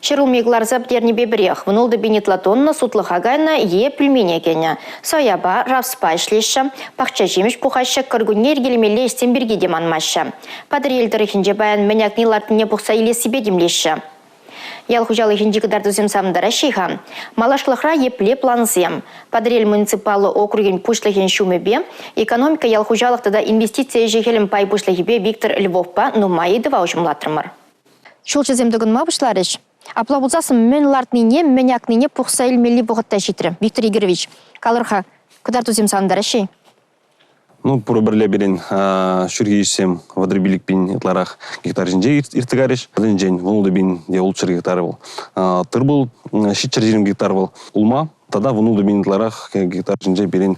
Чырылмеглар забдерни бебрех, внулды бенетлатонна сутлыха гайна е пельмене гене. Саяба равспай шлеша, пахча жемеш пухаща кыргуне ергелемеле истемберге деманмаща. Падрелдері хинже баян мәнякни лартыне пухса иле себе демлеша. Ял хужалы хинжикыдарды земсамдара шиха. Малашлыхра епле планзем. Падрель муниципалы округен пушлыхен шумебе, экономика ял хужалықтыда инвестиция жехелем пай пушлыхебе Виктор Львовпа нумайдыва ушымлатырмыр. Шулчы земдігін ма бұшларыш? Апла бұлзасын мен лартныне, мен якныне пұқса илмелі бұғытта жетірі. Виктор Игоревич, қалырға, кыдарту земсамдара ши? Ну, пұры берен шүргейсем вадрыбилік бен етларақ гектар жинже иртігариш. Один жен вұнуды бен де ұлтшыр гектары был. Тыр был, шитчар жерім гектар был. Улма, тада вұнуды бен етларақ гектар жинже берен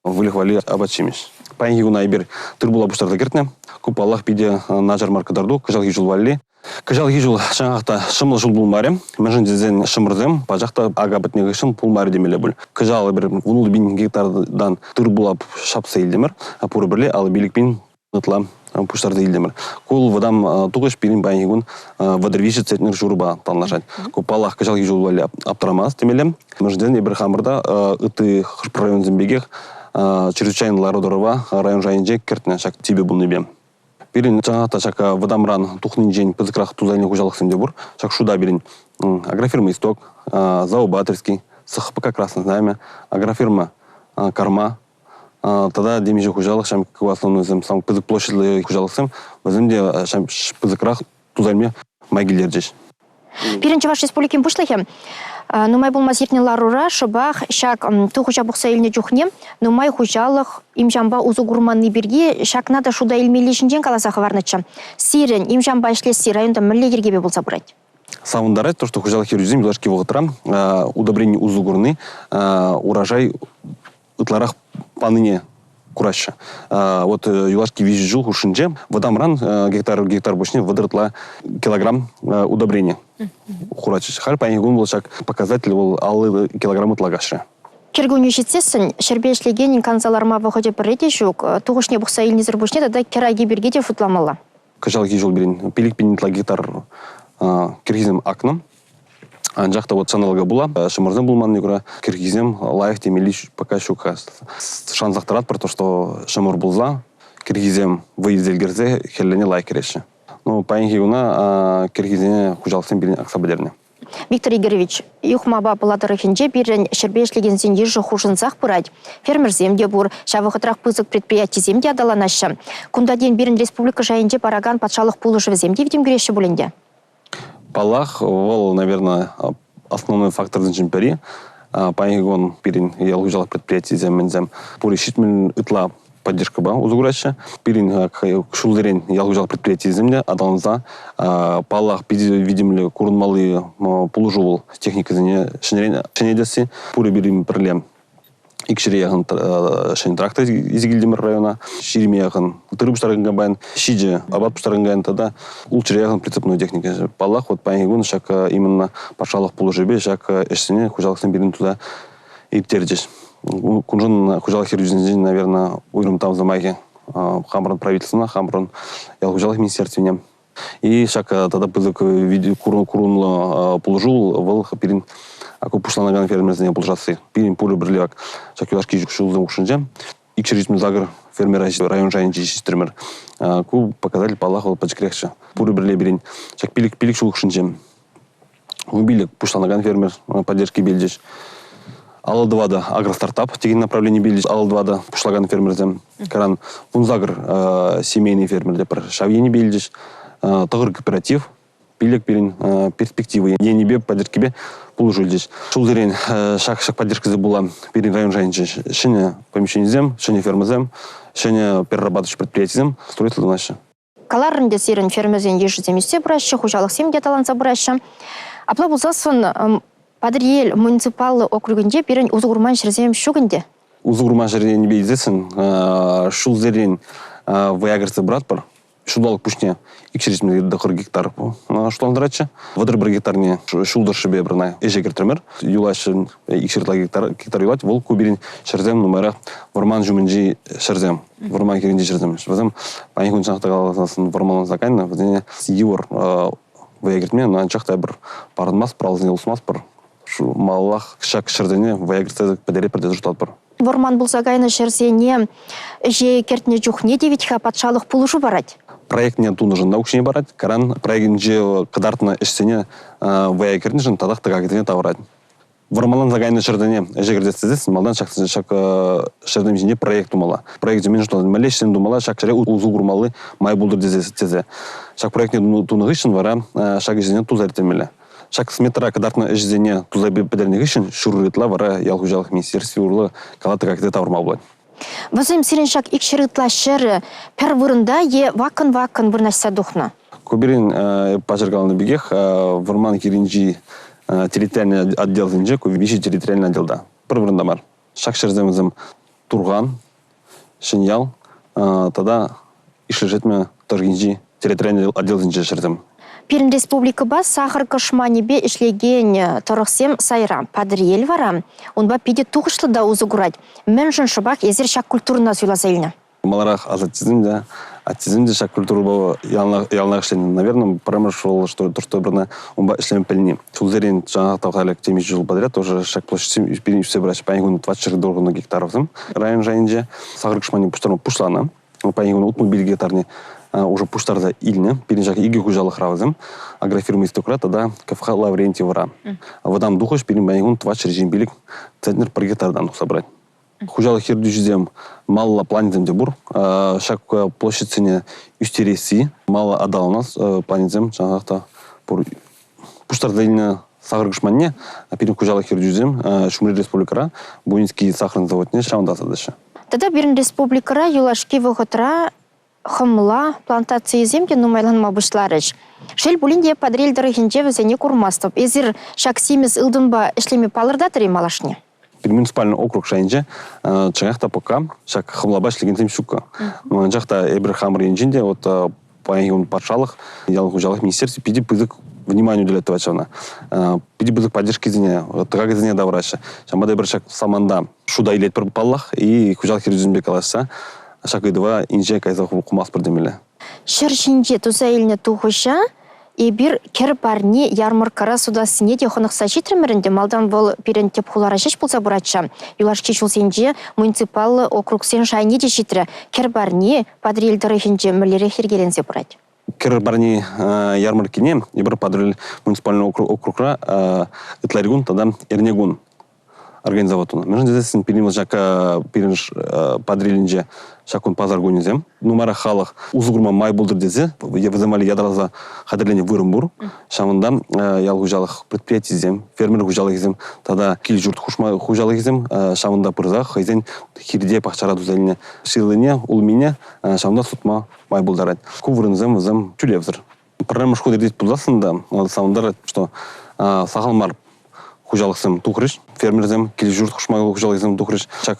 вылықвали абачимеш. Пайынги гуна айбер тыр был абуштарда кертіне. Күп Аллах биде нажар маркадарду, кажалги жыл валли. Кажалги жыл шаңақта шымыл жыл бұлмаре. Мәжін дезен шымырзем, бажақта ага бітнегі шым пұлмаре демелі бұл. Кажалы бір вұнуды бен гектардан тыр булап шапса елдемір. Пұры бірле алы билік бен ұтла пұштарды елдемір. Кол вадам тұғыш берін байын егін вадрвиші цетнер жұрба танлашад. Күп Аллах кажалги жыл валли аптырамаз демелі. Мәжін дезен ебір хамырда ұты қырп район зембегех чрезвычайнылары дұрыва район жайынже кертіне шак тебе бұл небе. Берін жаңағыта шака вадамран тухнын жен пызықрақ тузайны хужалық сэмде бұр. Шак шуда берін агрофирма «Исток», Заубатерский, СХПК «Красное знамя», агрофирма «Карма». Тада демеже хужалық шам в основном зем сам пызық площадлы хужалық сэм, воземде шам пызықрақ тузайме майгелер жеш. Бірінші ваш республикин пұшлығы, нумай болмаз ертіне ларура, шыбақ, шак тұхуча бұқса еліне жүхне, нумай хужалық имжамба uzу гурманны берге, шак нада шуда елмелешінден қаласақы варнычы. Сирен, имжамба ішлесі районда мүлі ергебе болса бұрайды. Савындарай, то, что хужалық ерюзим, юлашки вғытырам, удобрение uzу гурны, урожай ытларах паныне кураща. Вот юлашки визжу хушинже, вадамран гектар бушне выдыртла килограмм удобрения. Хурачиш. Халь панингун был шаг показатель был аллы килограммы тлагашы. Кергуни жетсесін, шербешлегенин канцаларма выходе бірреде жүк, туғышне бұқса елнезір бушне, да кераги бергеде футламала. Кажалги жол берін, пелик пенитла гектар киргизем акном. Анжақта вот саналга була, шымырзем булман негра киргизем лайф темели пока щука. Шанзақтарат про то, что шымыр булза, киргизем выезделгерзе хеллене лайкереше. Ну, паингигуна киргизене хужалсен берин аксабадерне. Виктор Игоревич, юхмаба палатарыхинже бирен шербешлеген сен ежі хушынсақ бұрад. Фермерземде бұр, шавықытрақ пызық предприятиземде адаланашы. Кундаден бирен республика жайынже параган патшалық пулы живземде видим греші бұлінде. Палах, ол, наверное, основной фактор зенчимпери. Паингигун бирен ялгужалық предприятиземмен пуришитмен ытла поддержка ба узугураща. Пирин шулдерен ялгужал предприятие земля, адаланза палах видимли курунмалы полужувал техника зене шенедеси. Пури бирим проблем. Икширеяхын шен трактор из Гильдемир района, ширимеяхын тырыбыштарыгын байн, шиже абатпыштарыгын тада улчиреяхын прицепную техника. Палах вот паингигун шак именно пашалах полужебе, шак эшсене хужалықсын бирин туда иптердеш. Кунжын хужалық ерюзінен, наверное, уйрым там замайки хамрон правительствена, хамрон ялхужалық министерствене. И шак тада пызык курунлы полужул, выл пирин аку пушланаган фермерзіне полжасы. Пирин пулы бірлевак шак юлашки жүкшілзің ұшынже. Икшеричмен загыр фермера район жайын жешістірмір. Ку показатель палах ол пачкрекші. Пулы бірле бірін шак пилик шул ұшынже. Билик пушланаган фермер поддержки белдеш. Ал-2-да агростартап деген направление билдиш. Ал-2-да пушлаган фермерзем. Каран Пунзагр семейный фермер депар шавьени билдиш. Тагыр кооператив. Билек берин перспективы. Енебе поддержкебе пул жульдиш. Шулдерен шак поддержкасы була берин район жайынчы. Шене помещенизем, шене фермерзем, шене перерабатывающий предприятием строительство наше. Каларынде сирен фермерзен ежіземесте бұращы, хужалық семде таланса бұращы. Апла бұлзасын Падриел муниципалы округінде берін ұзғырман шырзем шүгінде? Ұзғырман шырзем не бейдесін, шулзерен ваягырсы брат бар, шулдалық пүшне, икшересімде 40 гектар шуландыратшы. Вадыр бір гектарне шулдар шыбе бірна эже кертірмір. Юлашын икшеретла гектар юлать, ол көберін шырзем нумайра варман жүмінжі шырзем, варман керінде шырзем. Вазым панихун шанақта қаласысын варманын закайна, вазіне евор ваягертме, но анчахта бір парынмас, пралзыне ұлсмас бір. Шу маллах кішак шырдыне ваягертсезік пәдері пірде жұтат бір. Ворман булсагайны шерсене же кертне жухне девичха патшалық пулушу барать. Проект не туны жында ұқшыне барать, каран проектін же қыдартына ішсене ваягертіне жын тадақ тағағытыне таварать. Вормалан загайны шырдыне жегірдесіздес, малдан шак шырдым жіне проект думала. Проект жемен жұтады, мәлешсен думала, шак шыре ұзу құрмалы май бұлдыр дезесі. Шак проектіне туны ғышын вара, шак жене туз әртемелі. Шак сметра кадартна еждене тузай бедерне гышын шуррытла вара ялгужалых министерстве урлы калаты как это таврмал будет. Вазым сирен шак икшырытла шыр пер вырында е вакын вырнашса духна. Куберин пажыргалны бегех варман киринжи территориальный отдел зинже кубиши территориальный отделда. Пір вырында бар. Шак шырземізім Турган, Шинял, тогда ишлежетме торгинжи территориальный отдел зинже шырзем. Пирин республика ба сахар кашманебе ишлеген торықсем сайра падриел вара. Он ба пиде туғышлы да узугурать. Мен жын шыбақ езер шак культурына сөйлазайлны. Маларах азатизмде, атизмде шак культуру ба ялнақ ішлені. Наверное, прамыр шол, что бірна он ба ішлем пельни. Шулзерин жаңақ тавхалек темиш жыл подряд, тоже шак площадь пирин все брать. Паингун 24 гектаров. Район жайынже сахар кашмани пуштарма пушлана. Паингун утмут бил гектарни уже пуштарда ильне, перенжак иги хужалых равзем, агрофирма истократ, тогда кафха Лаврентий вара. А водам духош перен байгун твач режим билик центнер per гектардан собрать. Хужалых хердюжзем мало планетзем дебур, шак площадь юстереси, мало отдал у нас планетзем, жаңақта пуштарда ильне сахар гашманне, а перен хужалых хердюжзем, Шумри республикара, Буинский сахарный завод не шамдаса дальше. Тогда Пирин республикара юлашки воготра хымла плантация земки нумайланма бышларыш. Шел булинде подрельдары хинче везене курмастып. Эзир шак симез ылдынба ишлеме палырда тыры малашне. Муниципальный округ шайынже чаңақта пока шак хымлаба ишлеген тем шука. Жақта эбір хамыр енжінде от паингун патшалық, ялгужалық министерстве пиди пызык внимание уделять вачана. Пиди пызык поддержки зене, тыгак зене давраша. Шамада эбір шак саманда шуда илет бір паллах и хужалық херзюзімбе калашса. Шакыдыва инже кайзах кумас бірдемелі. Шыршинже тузайлны туғыша, и бир кер парни ярмаркара судасыне де хонықса жетірмірінде малдан бол пирен теп хулара жеш болса бұратша. Юлашки шулсенже муниципал округ сен шайне де жетірі кер парни падрельдары хинже мүлері хергелензе бұрат. Кер парни ярмаркине, ебір падрель муниципальный округра ытларигун, тогда эрнегун организоватуна. Между здесь перемыл жака перенш падрелинже шакун пазар гонизем. Нумара халах узугурма май булдыр дезе. Я вызывали ядраза хадерлене вырымбур. Шамында ялгужалых предприятий зем, фермер гужалых зем. Тогда кил журт хужалых зем. Шамында пырза хайзен хирде пахчара дузельне. Шилыне улмине шамында сутма май булдарать. Кувырын зем чулевзыр. Проблема шкоды здесь пузасында. Саундар что сахалмар хужалықсым тухрыш, фермерзем, кили журт хушмагыл хужалықсым тухрыш. Шак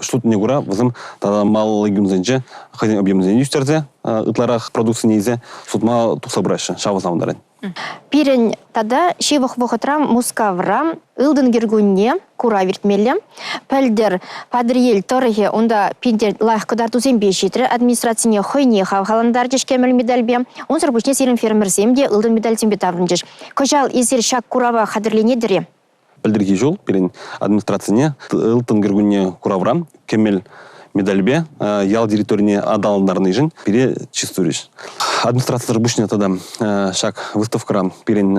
штут не гура, вызым, тогда мало легюмзенже, хазин объемзен юстерзе, ытларах продукции нейзе, сутма тухсабрашы, шавызам дарен. Пирен тада шевах вохотрам мускаврам ылдын гергунне кура вертмелле. Пәлдер падриел торыге онда пиндер лайх кадар тузембе жетірі администрацияне хойне хавхаландар жешкемел медальбе. Он сырбушне сирен фермерземде ылдын медаль зембе таврынжеш. Кожал изер шак курава хадырлене дире. Пәлдерге жол, пирен администрацияне ылтын гергунне кураврам, кемел медальбе, ял директорине адалындарный жын, пире чистуриш. Администрация рабочая тогда шаг выставка перен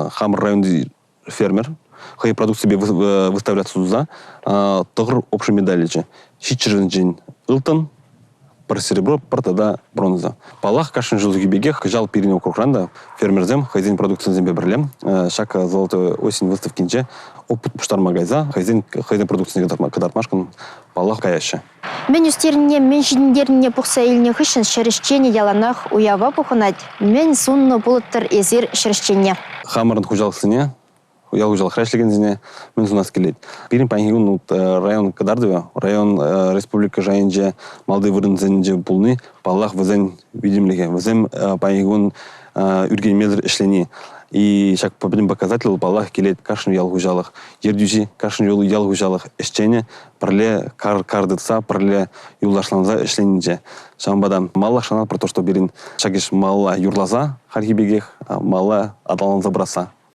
хамр районный фермер, хай продукт себе выставлять сюда, тогда общий медаль же. Щичерный день Илтон, про серебро, про тогда бронза. Палах кашин желтый бегех, жал перен округ ранда, фермер зем, хозяин продукции зембе берлем, шаг золотой осень выставки нже, опыт пуштар магаза, хозяин продукции кадармашкан, палах каяща. Мен үстеріне, мен жиндеріне бұқса еліне хүшін шәрішчені яланақ уява бұқынат. Мен сұнны бұлыттыр езір шәрішчені. Хамырын хужалықсыне, уял хужалық хрәшлігензіне, мен сұнас келет. Бірін пәңгігін район Кадардыва, район республика жайынже, малды вырынзенже бұлны, палах візен видимліге, візен пәңгігін үрген мезір ішлені. И шак один показатель балах келет кашын ял хужалых. Ердюжи кашын ял хужалых эшчене парле кардытса, парле юлдашланза эшленинже. Шамбадан малла шанат про то, что берин шагиш малла юрлаза хархибегех, малла адаланза браса.